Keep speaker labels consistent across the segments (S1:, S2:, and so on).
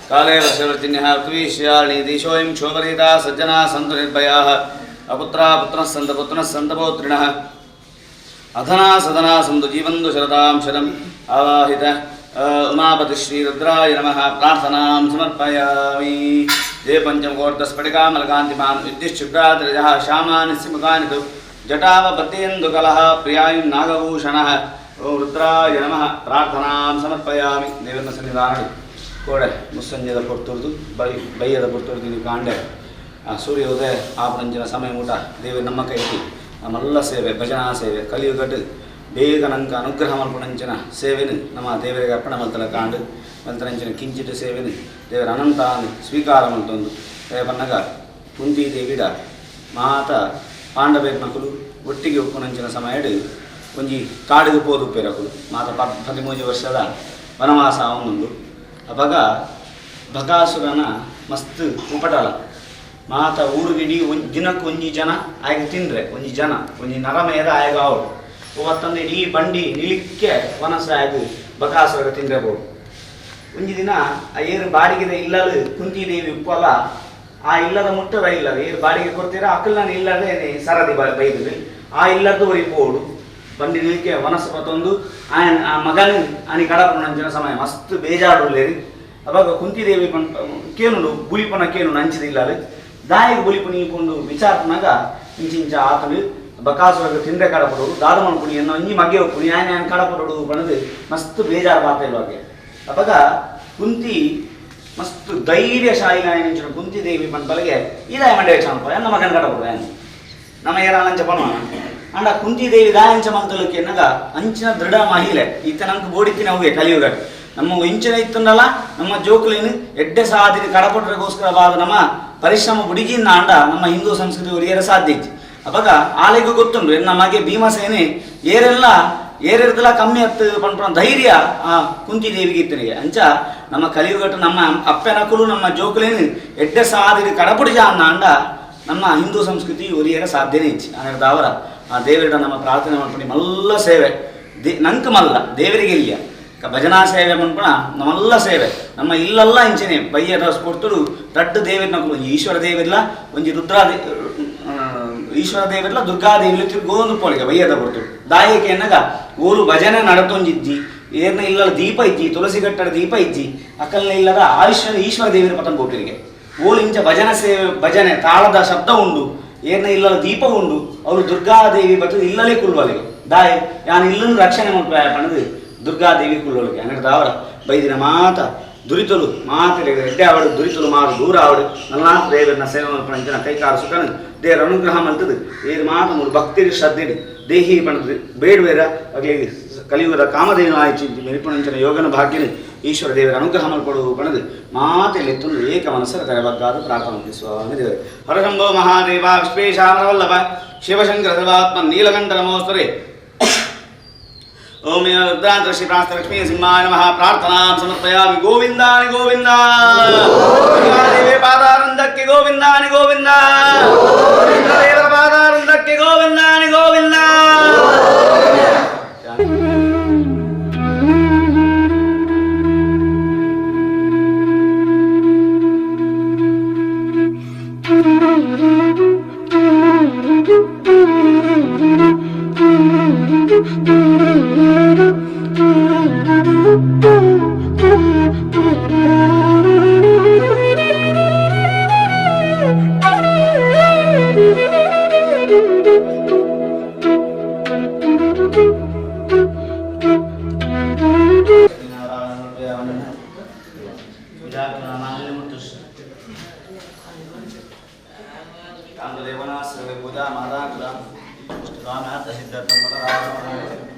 S1: काले वर्षवर्तिन्यः पृथ्वीश्यालिनी दिशोऽयं क्षोभरहिता सज्जना सन्तु निर्भयाः अपुत्रा पुत्रः सन्तु पुत्रः सन्तु पौत्रिणः अधना सदना सन्तु जीवन्तु शरदां शरम् आवाहित उमापति श्रीरुद्राय नमः प्रार्थनां समर्पयामि ये पञ्चमकोर्तस्फटिकामलकान्तिमान् विद्युच्छुक्राद्रजः श्यामानि सिमुखानि तु जटावपत्येन्दुकलः प्रियायुं नागभूषणः ओं रुद्राय नमः प्रार्थनां समर्पयामि देवरನ್ನ ಸನ್ನಿಧಾನದಲ್ಲಿ ಕೋಡೆ ಮುಸ್ಸಂಜೆದ ಪೊರ್ತುರ್ದು ಬೈಯದ ಪೊರ್ತುರ್ದು ನೀವು ಕಾಂಡೆ ಆ ಸೂರ್ಯೋದಯ ಆಪರಂಜಿನ ಸಮಯ ಊಟ ದೇವಿ ನಮ್ಮ ಕೈತಿ ನಮ್ಮೆಲ್ಲ ಸೇವೆ ಭಜನಾ ಸೇವೆ ಕಲಿಯುಗಟ್ಟು ಬೇಗ ನಂಕ ಅನುಗ್ರಹ ಮಲ್ಪಣಂಚಿನ ಸೇವೆನು ನಮ್ಮ ದೇವರಿಗೆ ಅರ್ಪಣೆ ಮಲ್ತಲ ಕಾಂಡು ಮಲ್ತನಂಚಿನ ಕಿಂಚಿತ್ ಸೇವೆನು ದೇವರ ಅನಂತಾನು ಸ್ವೀಕಾರ ಮಲ್ತೊಂದು ಪನ್ನಗ ಕುಂತಿ ದೇವಿಡ ಮಾತ ಪಾಂಡವೇರ್ ನಕುಲು ಒಟ್ಟಿಗೆ ಉಪ್ಪುನಂಚಿನ ಸಮಯಡು ಒಂಜಿ ಕಾಡಿಗೆ ಪೋದು ಪೇರಕುಲು ಮಾತ 13 ವರ್ಷದ ವನವಾಸ ಅವನೊಂದು ಅವಾಗ ಬಕಾಸುರನ ಮಸ್ತ್ ಉಪಟಳ ಮಾತ ಊರುಗಿಡೀ ದಿನಕ್ಕೆ ಒಂಜಿ ಜನ ಆಗ ತಿಂದ್ರೆ ಒಂಜಿ ನರಮೇದ ಆಗ ಅವಳು ಅವತ್ತಂದು ಇಡೀ ಬಂಡಿ ನಿಲಿಕ್ಕೆ ವನಸ ಆಗ ಬಕಾಸುರ ತಿಂದ್ರೆ ಬೋದು ಒಂಜಿ ದಿನ ಆ ಏರು ಬಾಡಿಗೆ ಇಲ್ಲಲು ಕುಂತಿದೇವಿ ಉಪ್ಪಲ್ಲ ಆ ಇಲ್ಲದ ಮುಟ್ಟದ ಇಲ್ಲದ ಏರು ಬಾಡಿಗೆ ಕೊಡ್ತೀರ ಅಕ್ಕಲ್ನ ಇಲ್ಲದೆ ಸರದಿ ಬೈದ್ರಿ ಆ ಇಲ್ಲದ್ದು ಒರಿ ಪೋಡು ಬಂಡಿ ನಿಲಿಕ್ಕೆ ವನಸ ಪತ್ತೊಂದು ಆ ಮಗನ ಆನಿ ಕಡಪುನಂಚಿನ ಸಮಯ ಮಸ್ತ್ ಬೇಜಾಡುಲ್ಲೇರಿ ಅವಾಗ ಕುಂತಿದೇವಿ ಕೇನು ಬುಲಿಪನ ಕೇನು ನಂಚಿದಿಲ್ಲ ದಾಯಿಗೆ ಬುಲಿಪನಿ ಪುಂಡು ವಿಚಾರನಾಗ ಇಂಚಿಂಚ ಆತನು ಬಕಾಸುರಕ್ಕೆ ತಿಂದ್ರೆ ಕಡಪಡೋಡು ದಾದಮನ್ ಪುಣಿ ಅನ್ನೋ ಇಂಜಿ ಮಗೆ ಪುಣಿ ಆನೆ ಕಡಪಡೋಡು ಬಣ್ಣದು ಮಸ್ತ್ ಬೇಜಾರು ಬಾತ ಇಲ್ವಾಗೆ ಅವಾಗ ಕುಂತಿ ಮಸ್ತ್ ಧೈರ್ಯಶಾಲಿ ಆಯನಿಂಚಿನ ಕುಂತಿದೇವಿ ಪಂಪಲಿಗೆ ಇದಾಯ ಮಂಡ್ಯ ಚಾಣಪ ಎನ್ನ ಮಗನ ಕಡಪಡು ಏನು ನಮ್ಮ ಏರಾಂಚ ಪಣ ಅಂಡ ಕುಂತಿದೇವಿ ದಾಯಂಚ ಮಂತಲಕ್ಕೆ ಎನ್ನಗ ಅಂಚಿನ ದೃಢ ಮಹಿಳೆ ಈತನಂಕ ಬೋಡಿತಿನ ಹೋಗಿ ಕಲಿಯುಗ ನಮ್ಮ ಇಂಚಿನ ಇತ್ತಂದಲ್ಲ ನಮ್ಮ ಜೋಕುಲೇನು ಎಡ್ಡೆ ಸಾಧಿನ ಕಡಪಟ್ರಿಗೋಸ್ಕರ ಬಾದ ನಮ್ಮ ಪರಿಶ್ರಮ ಬುಡಿಗಿನ್ನ ಅಂಡ ನಮ್ಮ ಹಿಂದೂ ಸಂಸ್ಕೃತಿ ಒರಿಯರ ಸಾಧ್ಯ ಇತ್ತು ಅವಾಗ ಆಲೆಗೂ ಗೊತ್ತುಂಡು ನಮಗೆ ಭೀಮಸೇನೆ ಏರೆಲ್ಲ ಕಮ್ಮಿ ಹತ್ತು ಪಂಪ ಧೈರ್ಯ ಆ ಕುಂತಿದೇವಿಗೆ ಇತ್ತನಿಗೆ ಅಂಚ ನಮ್ಮ ಕಲಿಯುಗಟ್ಟು ನಮ್ಮ ಅಪ್ಪೆನಕುಲು ನಮ್ಮ ಜೋಕುಲೇನು ಎಡ್ಡೆ ಸಾಧಿನ ಕಡಪುಡಿಜ ಅನ್ನ ಅಂಡ ನಮ್ಮ ಹಿಂದೂ ಸಂಸ್ಕೃತಿ ಒರಿಯರ ಸಾಧ್ಯನೇ ಇಚ್ಚಿ ಅನ್ನಿರ್ದ ಅವರ ಆ ದೇವರಿಡ ನಮ್ಮ ಪ್ರಾರ್ಥನೆ ಮಾಡ್ಕೊಂಡು ಮಲ್ಲ ಸೇವೆ ನಂಕ ಮಲ್ಲ ದೇವರಿಗೆ ಇಲ್ಲ ಭಜನಾ ಸೇವೆ ಮಾಡ್ಕೊಳ ನಮ್ಮೆಲ್ಲ ಸೇವೆ ನಮ್ಮ ಇಲ್ಲೆಲ್ಲ ಇಂಚನೆ ಬಯ್ಯದ ಕೊಡ್ತುಡು ದೊಡ್ಡ ದೇವರನ್ನ ಈಶ್ವರ ದೇವಿಲ್ಲ ಒಂಜಿ ಈಶ್ವರ ದೇವಿಲ್ಲ ದುರ್ಗಾದೇವಿ ತಿರ್ಗೋಂದು ಪೋಳಿಗೆ ಬಯ್ಯದ ಕೊಡ್ತುಡು ದಾಯಕ್ಕೆ ಎನ್ನಗ ಓಲು ಭಜನೆ ನಡತೊಂಜಿದ್ದಿ ಏರ್ನ ಇಲ್ಲದ ದೀಪ ಇಜ್ಜಿ ತುಳಸಿ ಗಟ್ಟಡ ದೀಪ ಇಜ್ಜಿ ಅಕ್ಕಲ್ನ ಇಲ್ಲದ ಈಶ್ವರ ದೇವಿನ ಪತನ್ ಬೋಟಿರಿಗೆ ಓಲು ಇಂಚ ಭಜನ ಸೇವೆ ಭಜನೆ ತಾಳದ ಶಬ್ದ ಉಂಡು ಏರ್ನ ಇಲ್ಲದ ದೀಪ ಉಂಡು ಅವರು ದುರ್ಗಾದೇವಿ ಬತ್ತು ಇಲ್ಲಲೇ ಕುಲ್ವಲಿಗೆ ದಾಯ ಯಾನು ಇಲ್ಲನ್ನು ರಕ್ಷಣೆ ಮಾಡ್ಕೊಳ್ಳ ಪಣದು ದುರ್ಗಾದೇವಿ ಕುಲ್ಲೊಳಗೆ ಅನ್ನಿರ್ದ ಅವರ ಬೈದಿನ ಮಾತ ದುರಿತಲು ಮಾತಲೆ ಎಡ್ಡೆ ಆವಡು ದುರಿತಲು ಮಾರು ದೂರ ಆವಡು ನಲ್ನಾಥ ದೇವರನ್ನ ಸೇವೆ ಮಾಡ್ಕೊಂಡ ಕೈಕಾರು ಸುಖನು ದೇವರ ಅನುಗ್ರಹ ಮಂತದು ಏರು ಮಾತ ಮೂರು ಭಕ್ತಿಗೆ ಶ್ರದ್ಧೆಡಿ ದೇಹಿ ಪಣದು ಬೇಡವೇರ ಆಗಲಿ ಕಲಿಯುಗದ ಕಾಮಧೇನು ಆಯ್ತು ಮೆರಿಪುಣಂಚನ ಯೋಗನ ಭಾಗ್ಯನು ಈಶ್ವರ ದೇವರ ಅನುಗ್ರಹ ಮಾಡಿಕೊಡುವ ಪಣದು ಮಾತೆಯಲ್ಲಿ ತುಂಡು ಏಕ ಮನಸ್ಸರ ತರಬಾದ ಪ್ರಾರ್ಥನೆ ಸ್ವಾಮಿ ದೇವರು ಹರಶಂಭೋ ಮಹಾದೇವ ವಿಶ್ವೇಶಾಮರವಲ್ಲಭ ಶಿವಶಂಕರ ಸರ್ವಾತ್ಮ ನೀಲಕಂಠ ನಮೋಸ್ತರೆ ओम रुद्रांत श्री प्रास्त लक्ष्मी सिंहाय नमः प्रार्थनां समर्पयामि गोविंदानि गोविंद देवे पादारंदक्के गोविंदानि गोविंद देव पादारंदक्के गोविंदानि गोविंद रामदेवना सर्वे पूजा माता कृता रामनाथ सिद्धर्थ पटराम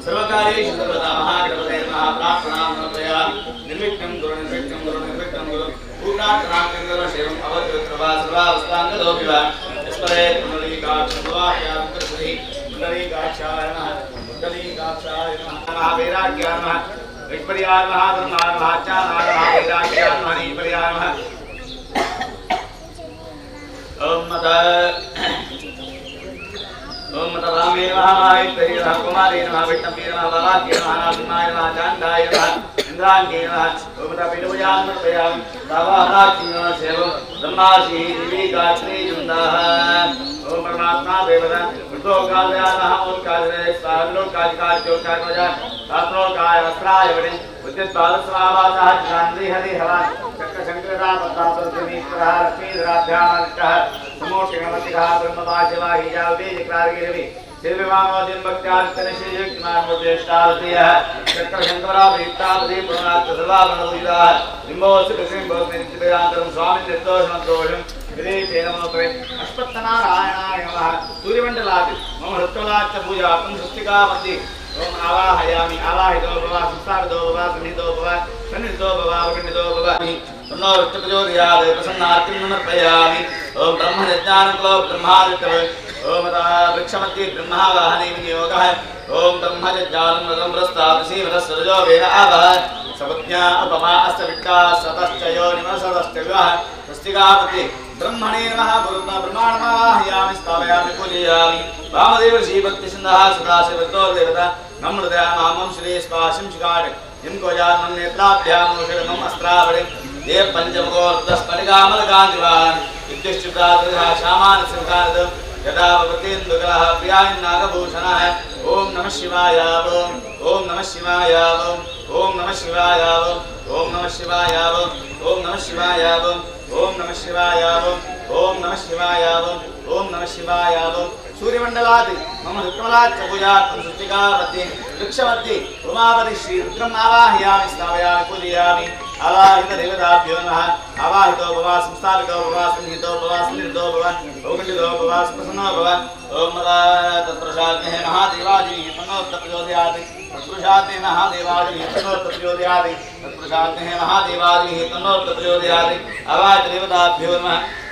S1: सर्वकार्येषु सर्वदा महागणपते महाप्रार्थनां समर्पयामि निर्विघ्नं कुरु निर्विघ्नं कुरु निर्विघ्नं कुरु पूर्णार्थनां करो सेवम् अवद्वित्रवा सर्वावस्थाङ्गदोऽपि वा यस्परे पुण्डरीकाक्षवाक्यां कृष्णि पुण्डरीकाक्षाय नमः पुण्डरीकाक्षाय नमः वैराग्याय नमः विपर्याय नमः ब्रह्माय नमः चानाय नमः वैराग्याय नमः निपर्याय नमः ओम रामे नमः माहेश्वरी नमः कुमारी नमः विष्णवे नमः बालाज्ञे नमः नासिमाय नमः चांदाय नमः इंद्रांगे नमः ओम तपिलुजान प्रयामि तावाराज्ञे नमः सेवं ब्रह्मासी दिवी गात्री जुंदाः ओम परमात्मा देवता उद्योगालया नमः ओंकारे स्वालोकाजिकाच्योकार्वजा शास्त्रोकाय वस्त्राय वने उद्यत्पादस्वावासः चांद्री हरि हवा चक्र शंकरदा पद्मासुरमीश्वरः लक्ष्मीधराभ्यामर्कः समोषिणमतिः ब्रह्मवाशिवाहि जावेदिक्रारगिरवि शिवविमानोदिन भक्त्यार्चनश्रीयुक्तमानोदेष्टावतीयः चक्रशङ्कराभीष्टावती पुनरात्तसर्वाभरणभूषिताः बिम्बोऽस्तिकृष्णिम्बोऽस्मिनित्यवेदान्तरं स्वामिन् निर्दोषमद्रोषं विदेशेन मनोत्वे अश्वत्थनारायणाय नमः सूर्यमण्डलात् मम हृत्कलाच्च पूजार्थं स्वस्तिकामति ओम आवाहयामि आवाहितो भव संस्थापितो भव सन्निहितो भव सन्निहितो भव अवगण्डितो भव तन्नो वृत्तप्रचोदयात् प्रसन्नार्तिं समर्पयामि ओम ब्रह्मज्ञानकुलो ब्रह्मादित्य ओम वृक्षमध्ये ब्रह्मावाहने विनियोगः ओम ब्रह्मज्ञानं रतं प्रस्तात् श्रीवरस्सरजो वेद आवः सपत्न्या अपमा अस्तविट्टा सतश्च यो निमसतश्च विवः स्वस्तिकामति ब्रह्मणे नमः ब्रह्माणमावाहयामि स्थापयामि पूजयामि वामदेव श्रीभक्तिसिन्धः सदाशिवतो देवता नम्रदयामामं श्रीस्पाशिं शिकाट यं कोजानं नेत्राभ्यां नोषधमं अस्त्रावळिं ये पञ्चमुखोर्धस्फटिकामलकान्तिवान् विद्युश्चित्रादृशः श्यामानसिंहानदं यदा भवतीन्दुकलः प्रियान्नागभूषणः ओम नमः शिवाय ओम नमः शिवाय ओम नमः शिवाय ओम नमः शिवाय ओम नमः शिवाय ओम नमः शिवाय ओम नमः शिवाय ओम नमः शिवाय सूर्यमण्डलात् मम रुक्मलाच्च पूजार्थं सृष्टिकामध्ये वृक्षमध्ये उमापति श्रीरुद्रम् आवाहयामि स्थापयामि पूजयामि आवाहितदेवताभ्यो नमः आवाहितो भव संस्थापितो भव सन्निहितो भव सन्निहितो भव औगण्डितो भव प्रसन्नो भव ओम तत्प्रसाद्ये महादेवाजी तन्नोत्तप्रचोदयात् तत्प्रसाद्ये महादेवाजी तन्नोत्तप्रचोदयात् तत्प्रसाद्ये महादेवाजी तन्नोत्तप्रचोदयात् आवाहितदेवताभ्यो नमः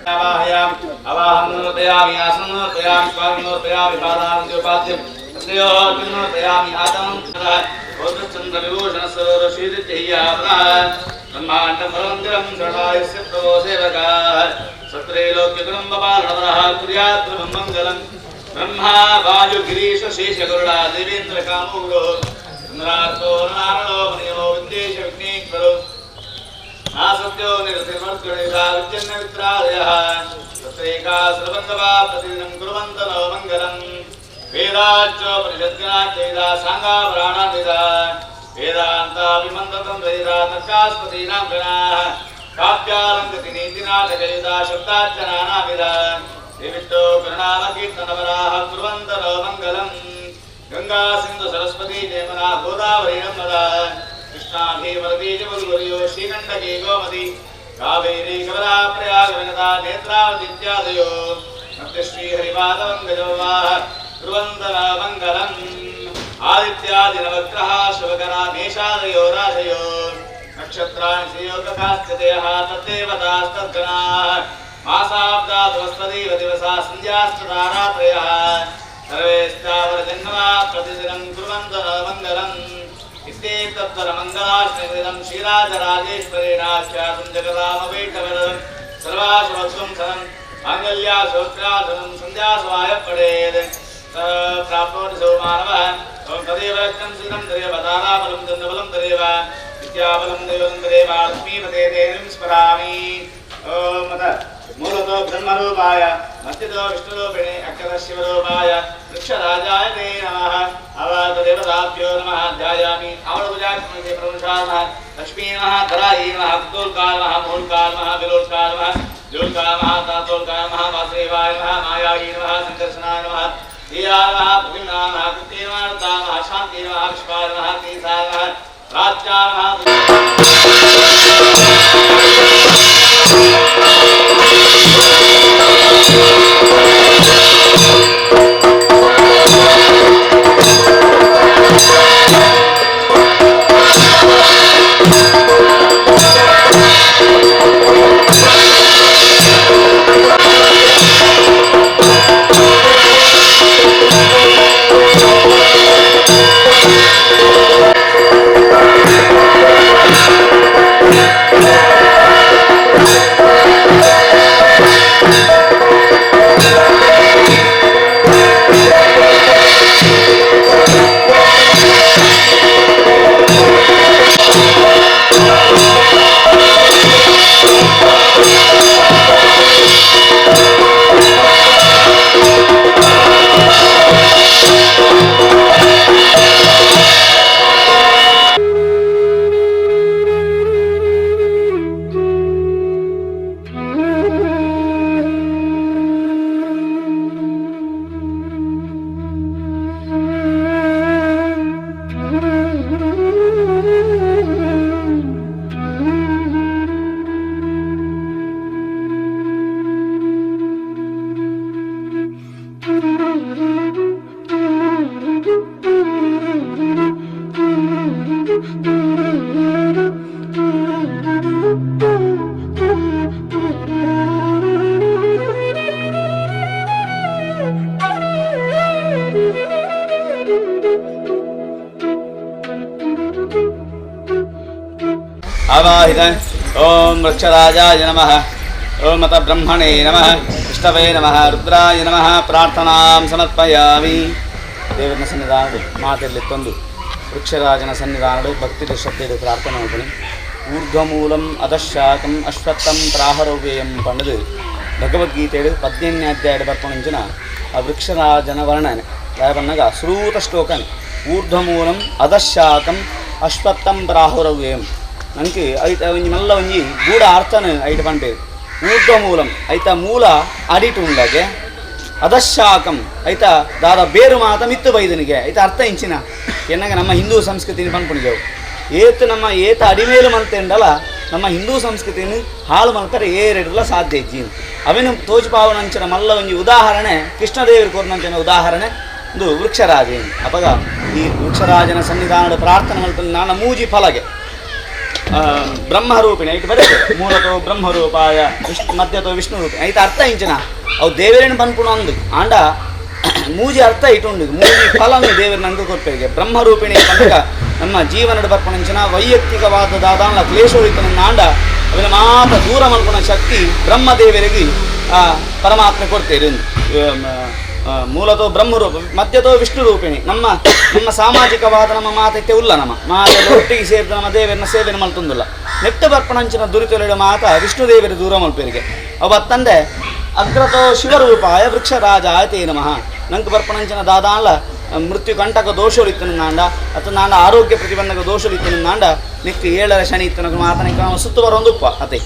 S1: आवाहयामि आवाहनोपयामि आसनोपयामि स्वामिनोपयामि पादान्त्योपाद्यं तयोर्नोपयामि आतमं चन्द्रविभूषण सरोरशीर्जय्यावनः ब्रह्माण्डमरमन्दिरं शरणायस्य प्रभो सेवकाः सत्रैलोक्यकुटुम्बपालनवरः कुर्यात् मङ्गलं ब्रह्मा वायुगिरीश शेषगरुडा देवेन्द्रकामोगो चन्द्रार्को नारणो मणियो विद्येश विघ्नेश्वरो नासत्यो निरतिर्मर्गणिता विद्यन्नवित्रादयः तत्रैका सर्वबन्धवा प्रतिदिनं कुर्वन्तनो मङ्गलम् वेदाच्च परिषद्गणाच्च वेदा साङ्गाभराणान्विता वेदान्ताभिमन्त्रतं वेदा तर्कास्पतीनां गणाः काव्यालङ्कृतिनीतिनाटकयुता शब्दाच्च नानाविधा विविद्धो करुणामकीर्तनवराः कुर्वन्तनो मङ्गलम् गङ्गा सिन्धु सरस्वती जयमुना गोदावरी नर्मदा कृष्णा भीमवती जगद्गुर्यो श्रीकण्ठकी गोमती कावेरी कमला प्रयाग विनता नेत्रावती इत्यादयो नमः श्रीहरिपादवङ्गजोवाः कुर्वन्तनो मङ्गलम् आदित्यादिनवग्रहा शुभकरा मेषादयो राशयो नक्षत्राणि संयोगकाश्च देहाः तद्देवतास्तद्गणाः मासाब्दाद्वस्पदेव दिवसा सन्ध्यास्तदारात्रयः सर्वेस्तावरजन्मना प्रतिदिनं कुर्वन्तु मङ्गलम् इत्येतत्परमङ्गलाष्टकमिदं श्रीराजराजेश्वरेणाख्यातं जगदामवेटवरदं सर्वाशुभत्वं सनं माङ्गल्याशोत्रासनं सन्ध्यासवाय पडेत् प्राप्नोति सो मानवः ॐ तदेव रक्षं श्रीनं तदेव दानाबलं चन्द्रबलं तदेव विद्याबलं देवं तदेव लक्ष्मीपते देवीं स्मरामि ॐ मूलतो ब्रह्मरूपाय मस्तितो विष्णुरूपिणे अक्षरशिवरूपाय वृक्षराजाय ते नमः अवतदेवताभ्यो नमः ध्यायामि अवळुजात्मके प्रमुषामः लक्ष्मी नमः धरायै नमः कुतूल्काय नमः मूलकाय नमः विलोल्काय नमः जोल्काय नमः तातोल्काय नमः वासुदेवाय नमः मायायै नमः संकर्षणाय नमः धियाय नमः भुविनाय नमः कृत्ये नमः रताय नमः शान्ति नमः विश्वाय नमः तीर्थाय नमः राज्याय नमः आवाहित ओम वृक्षराजाय नमः ओम अत ब्रह्मणे नमः विष्णवे नमः रुद्राय नमः प्रार्थनां समर्पयामि देवरನ ಸನ್ನಿಧಾನದಲ್ಲಿ ಮಾತೆಯಲ್ಲಿ ತಂದು ವೃಕ್ಷರಾಜನ ಸನ್ನಿಧಾನದಲ್ಲಿ ಭಕ್ತಿ ಶ್ರದ್ಧೆಯ ಪ್ರಾರ್ಥನೆ ಮಾಡ್ತೀನಿ ಊರ್ಧ್ವಮೂಲಂ ಅಧಶಾಖಂ ಅಶ್ವತ್ಥಂ ಪ್ರಾಹರವ್ಯಯಂ ಪಂಡದು ಭಗವದ್ಗೀತೆಯಲ್ಲಿ 18ನೇ ಅಧ್ಯಾಯದ ಬರ್ಪಣಿಂಚಿನ ಆ ವೃಕ್ಷರಾಜನ ವರ್ಣನೆ ಯಾವನ್ನಾಗ ಶ್ರೂತ ಶ್ಲೋಕನೆ ಊರ್ಧ್ವಮೂಲಂ ಅಧಶಾಖಂ ಅಶ್ವತ್ಥಂ ಪ್ರಾಹರವ್ಯಯಂ ನನಗೆ ಐತ ಒಂಜಿ ಮಲ್ಲ ಒಂಜಿ ಗೂಢ ಅರ್ಥನ ಐಟ ಪಂಪೇರು ಊರ್ಧ್ವಮೂಲಂ ಐತ ಮೂಲ ಅಡಿಟು ಉಂಡಾಗೆ ಅಧಶಾಖಂ ಐತ ದಾದ ಬೇರು ಮಾತ ಮಿತ್ತು ಬೈದನಿಗೆ ಐತ ಅರ್ಥ ಇಂಚಿನ ಎನ್ನಾಗ ನಮ್ಮ ಹಿಂದೂ ಸಂಸ್ಕೃತಿನ ಪಂಪಣಿಗೆವು ಏತು ನಮ್ಮ ಏತ ಅಡಿಮೇಲು ಮಲ್ತೇಂಡಲ್ಲ ನಮ್ಮ ಹಿಂದೂ ಸಂಸ್ಕೃತಿನ ಹಾಳು ಮಲ್ತಾರೆ ಏರೆಡಲ್ಲ ಸಾಧ್ಯ ಇಜ್ಜಿ ಅವಿನ ತೋಜುಪಾವನಂಚಿನ ಮಲ್ಲ ಒಂಜಿ ಉದಾಹರಣೆ ಕೃಷ್ಣದೇವರು ಕೊರ್ನಂಚಿನ ಉದಾಹರಣೆ ಒಂದು ವೃಕ್ಷರಾಜ ಅಪಗ ಈ ವೃಕ್ಷರಾಜನ ಸನ್ನಿಧಾನದ ಪ್ರಾರ್ಥನೆ ಮಲ್ತ ನಾನು ಮೂಜಿ ಫಲಗೆ ಬ್ರಹ್ಮರೂಪಿಣಿ ಐಟ್ ಬರೀ ಮೂಲತೋ ಬ್ರಹ್ಮರೂಪಾಯ ಮಧ್ಯತೋ ವಿಷ್ಣು ರೂಪಿಣಿ ಐತ ಅರ್ಥ ಇಂಚಿನ ಅವು ದೇವರೇನು ಬಂದ್ಪುಣ ಅಂದು ಆಂಡ ಮೂಜಿ ಅರ್ಥ ಇಟ್ಟುಂಡು ಮೂಜಿ ಫಲನು ದೇವರು ನಂಗೆ ಕೊಟ್ಟರಿಗೆ ಬ್ರಹ್ಮರೂಪಿಣಿ ಬಂದಾಗ ನಮ್ಮ ಜೀವನದ ಬರ್ಪಣಿಂಚಿನ ವೈಯಕ್ತಿಕವಾದ ದಾದಾನ ಕ್ಲೇಶೋಳಿತನ ಆಂಡ ಅವಿನ ಮಾತ ದೂರ ಮಲ್ಪುಣ ಶಕ್ತಿ ಬ್ರಹ್ಮದೇವರಿಗೆ ಪರಮಾತ್ಮ ಕೊಡ್ತೇವೆ ಮೂಲತೋ ಬ್ರಹ್ಮರೂಪ ಮಧ್ಯತೋ ವಿಷ್ಣು ರೂಪಿಣಿ ನಮ್ಮ ಸಾಮಾಜಿಕವಾದ ನಮ್ಮ ಮಾತೈತೆ ಉಲ್ಲ ನಮ್ಮ ಮಾತೆಲ್ಲ ಒಟ್ಟಿಗೆ ಸೇರಿದ ನಮ್ಮ ದೇವರನ್ನ ಸೇವೆಯನ್ನು ಮಲ್ತೊಂದಿಲ್ಲ ನೆಟ್ಟ ಬರ್ಪಣಂಚಿನ ದುರಿತೊಲೆಯ ಮಾತ ವಿಷ್ಣು ದೇವರ ದೂರ ಮಲ್ಪೇರಿಗೆ ಅವತ್ತಂದೆ ಅಗ್ರತೋ ಶಿವರೂಪಾಯ ವೃಕ್ಷರಾಜಾಯ ತೇ ನಮಃ ನಂಗೆ ಬರ್ಪಣಂಚಿನ ದಾದಾನ್ಲ ಮೃತ್ಯು ಕಂಟಕ ದೋಷೋಳಿತ್ತನು ನಾಂಡ ಅಥವಾ ನಾಂಡ ಆರೋಗ್ಯ ಪ್ರತಿಬಂಧಕ ದೋಷೋಳಿತ್ತನು ನಾಂಡ ನಿಕ್ಕ 7ರ ಶನಿ ಇತ್ತನ ಮಾತನಿಕ ಸುತ್ತು ಬರೋಂದುಪ್ಪ ಅತೆ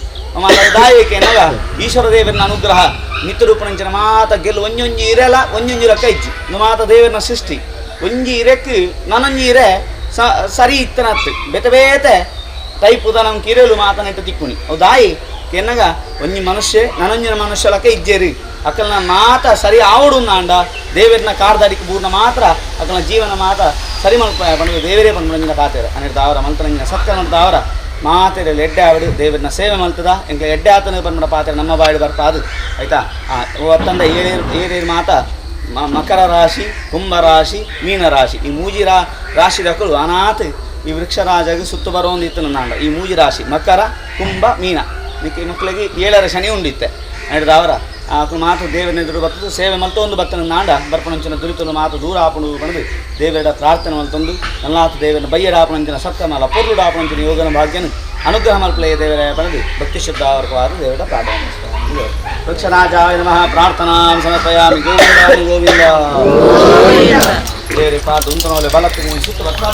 S1: ದಾಯಕ್ಕೆ ನಗ ಈಶ್ವರ ದೇವರನ ಅನುಗ್ರಹ ಮಿತ್ರರೂಪಣಂಚಿನ ಮಾತ ಗೆಲ್ಲು ಒಂಜೊಂಜಿ ಇರಲ್ಲ ಒಂಜೊಂಜಿ ರೊಕ್ಕ ಇಜ್ಜಿ ಮಾತ ದೇವರನ ಸೃಷ್ಟಿ ಒಂಜಿ ಇರಕ್ಕೆ ನನೊಂಜಿ ಇರೆ ಸರಿ ಇತ್ತನತ್ತು ಬೇತೆ ಬೇತೆ ಟೈಪುದ ನಮ್ಗೆ ಕಿರೇಲು ಮಾತನಿಟ್ಟು ತಿಕ್ಕುಣಿ ಅವು ದಾಯಿ ಕೆನ್ನಗ ಒಂಜಿ ಮನುಷ್ಯ ನನೊಂಜಿನ ಮನುಷ್ಯಲಕ್ಕೆ ಇಜ್ಜೇರಿ ಅಕ್ಕಲ್ನ ಮಾತ ಸರಿ ಆವಡು ನಾಂಡ ದೇವರನ ಕಾರ್ದಾಡಿಕೆ ಬೂರ್ನ ಮಾತ್ರ ಅಕ್ಕಲ್ನ ಜೀವನ ಮಾತ ಸರಿ ಮಲ್ಪ ಬಂದು ದೇವರೇ ಬಂದು ಕಾತೇರ ಅನ್ನಿಡ್ದ ಅವರ ಮಂತ್ರನಿಂದ ಸತ್ಯ ನೋಡ್ದ ಅವರ ಮಾತೆರೆಲ್ಲ ಎಡ್ಡೆ ಆವಿಡು ದೇವರನ್ನ ಸೇವೆ ಮಲ್ತದ ಎಂಕ್ಲೆ ಎಡ್ಡೆ ಆತನ ಬಂದ್ಬಿಡ ಪಾತ್ರೆ ನಮ್ಮ ಬಾಯಿಡು ಬರ್ತಾ ಅದು ಆಯಿತಾ ಒತ್ತಂದ ಏರೇರು ಮಾತ ಮಕರ ರಾಶಿ ಕುಂಭ ರಾಶಿ ಮೀನ ರಾಶಿ ಈ ಮೂಜಿ ರಾಶಿದಕ್ಕಳು ಅನಾಥ ಈ ವೃಕ್ಷರಾಜಗೆ ಸುತ್ತು ಬರೋಂದು ಇತ್ತು ನಾಂಡ ಈ ಮೂಜಿ ರಾಶಿ ಮಕರ ಕುಂಭ ಮೀನ ನಿಕ್ಕೆ ಮಕ್ಕಳಿಗೆ 7ರ ಶನಿ ಉಂಡಿತ್ತೆ ಹೇಳಿದ ಅವರ ಮಾತು ದೇವರ ಎದುರು ಬರ್ತದೆ ಸೇವೆ ಮಲ್ತೊಂದು ಬತ್ತನ ನಾಂಡ ಬರ್ಪಣಂಚಿನ ದುರಿತನು ಮಾತು ದೂರ ಆಪಣು ಬಂದು ದೇವರ ಪ್ರಾರ್ಥನೆ ಮಲ್ತೊಂದು ನಲ್ಲಾತು ದೇವರನ್ನ ಬಯ್ಯಡ ಆಪಣಂಚಿನ ಸಪ್ತಮಲ ಪೂರ್ಣುಡ ಆಪಣಂಚಿನ ಯೋಗನ ಭಾಗ್ಯನು ಅನುಗ್ರಹ ಮಲ್ಪಲೆಯ ದೇವರ ಬಂದು ಭಕ್ತಿ ಶುದ್ಧಾವರ್ಗವಾದ ದೇವರ ಪ್ರಾರ್ಥನೆ ವೃಕ್ಷರಾಜಾಯ ನಮಃ ಪ್ರಾರ್ಥನಾ ಸಮರ್ಪಯಾಮಿ ಗೋವಿಂದ ಗೋವಿಂದ ದೇವರ ಪಾದ ಉಂಟನೋಲೆ ಬಲಕ್ಕೆ ಮೂಡಿ ಸುತ್ತ ಬರ್ತಾ